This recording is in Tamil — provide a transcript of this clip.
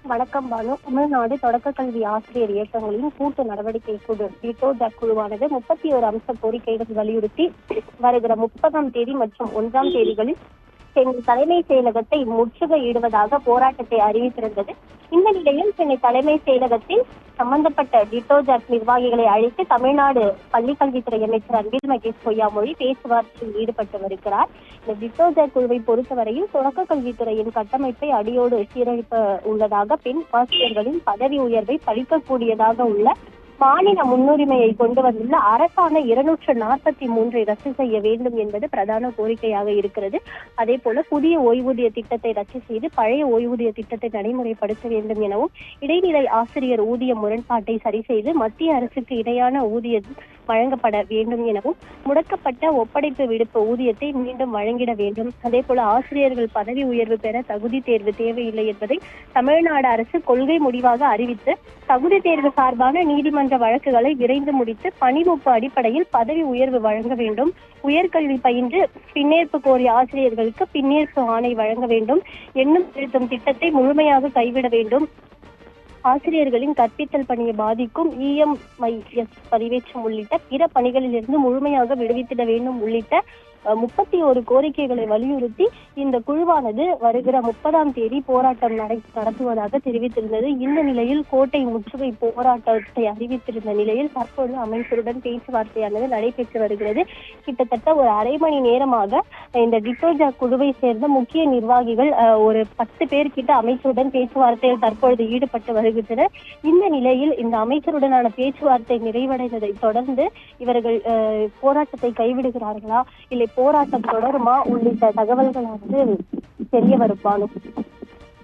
வணக்கம் பானு. தமிழ்நாடு தொடக்க கல்வி ஆசிரியர் இயக்கங்களின் கூட்டு நடவடிக்கை குழு டிட்டோஜாக் குழுவானது 31 அம்ச கோரிக்கைகள் வலியுறுத்தி வருகிற 30ஆம் தேதி மற்றும் 1ஆம் தேதிகளில் சென்னை தலைமை செயலகத்தை முற்றுகையிடுவதாக போராட்டத்தை அறிவித்திருந்தது. இந்த நிலையில் சென்னை தலைமை செயலகத்தில் சம்பந்தப்பட்ட டிட்டோஜாக் நிர்வாகிகளை அழைத்து தமிழ்நாடு பள்ளிக்கல்வித்துறை அமைச்சர் அன்பில் மகேஷ் பொய்யாமொழி பேச்சுவார்த்தையில் ஈடுபட்டு வருகிறார். இந்த டிட்டோஜாக் குழுவை பொறுத்தவரையில் தொடக்க கல்வித்துறையின் கட்டமைப்பை அடியோடு சீரழிக்க உள்ளதாக, பெண் ஆசிரியர்களின் பதவி உயர்வை பறிக்கக்கூடியதாக உள்ள மாநில முன்னுரிமையை கொண்டு வந்துள்ள அரசாண 243 ரத்து செய்ய வேண்டும் என்பது பிரதான கோரிக்கையாக இருக்கிறது. அதே போல புதிய ஓய்வூதிய திட்டத்தை ரத்து செய்து பழைய ஓய்வூதிய திட்டத்தை நடைமுறைப்படுத்த வேண்டும் எனவும், இடைநிலை ஆசிரியர் ஊதிய முரண்பாட்டை சரி செய்து மத்திய அரசுக்கு இணையான ஊதியம் வழங்கப்பட வேண்டும் எனவும், முடக்கப்பட்ட ஒப்படைப்பு விடுப்பு ஊதியத்தை மீண்டும் வழங்கிட வேண்டும். அதே போல ஆசிரியர்கள் பதவி உயர்வு பெற தகுதி தேர்வு தேவையில்லை என்பதை தமிழ்நாடு அரசு கொள்கை முடிவாக அறிவித்து தகுதி தேர்வு சார்பான நீதிமன்ற வழக்குகளை விரைந்து முடித்து பணிமூப்பு அடிப்படையில் பதவி உயர்வு வழங்க வேண்டும். உயர்கல்வி பயின்று பின்னேற்பு கோரிய ஆசிரியர்களுக்கு பின்னேற்பு ஆணை வழங்க வேண்டும். எண்ணும் திருத்தும் திட்டத்தை முழுமையாக கைவிட வேண்டும். ஆசிரியர்களின் கற்பித்தல் பணியை பாதிக்கும் EMIS பதிவேற்றம் உள்ளிட்ட பிற பணிகளிலிருந்து முழுமையாக விடுவித்திட வேண்டும் உள்ளிட்ட 31 கோரிக்கைகளை வலியுறுத்தி இந்த குழுவானது வருகிற 30ஆம் தேதி போராட்டம் நடத்துவதாக தெரிவித்திருந்தது. இந்த நிலையில் கோட்டை முற்றுகை போராட்டத்தை அறிவித்திருந்த நிலையில் தற்போது அமைச்சருடன் பேச்சுவார்த்தையானது நடைபெற்று வருகிறது. கிட்டத்தட்ட ஒரு அரை மணி நேரமாக இந்த டிட்டோஜாக் குழுவை சேர்ந்த முக்கிய நிர்வாகிகள் ஒரு 10 பேர் கிட்ட அமைச்சருடன் பேச்சுவார்த்தையில் தற்பொழுது ஈடுபட்டு வருகின்றனர். இந்த நிலையில் இந்த அமைச்சருடனான பேச்சுவார்த்தை நிறைவடைந்ததை தொடர்ந்து இவர்கள் போராட்டத்தை கைவிடுகிறார்களா இல்லை போராட்டம் தொடருமா உள்ளிட்ட தகவல்களானது தெரிய வருப்பானு.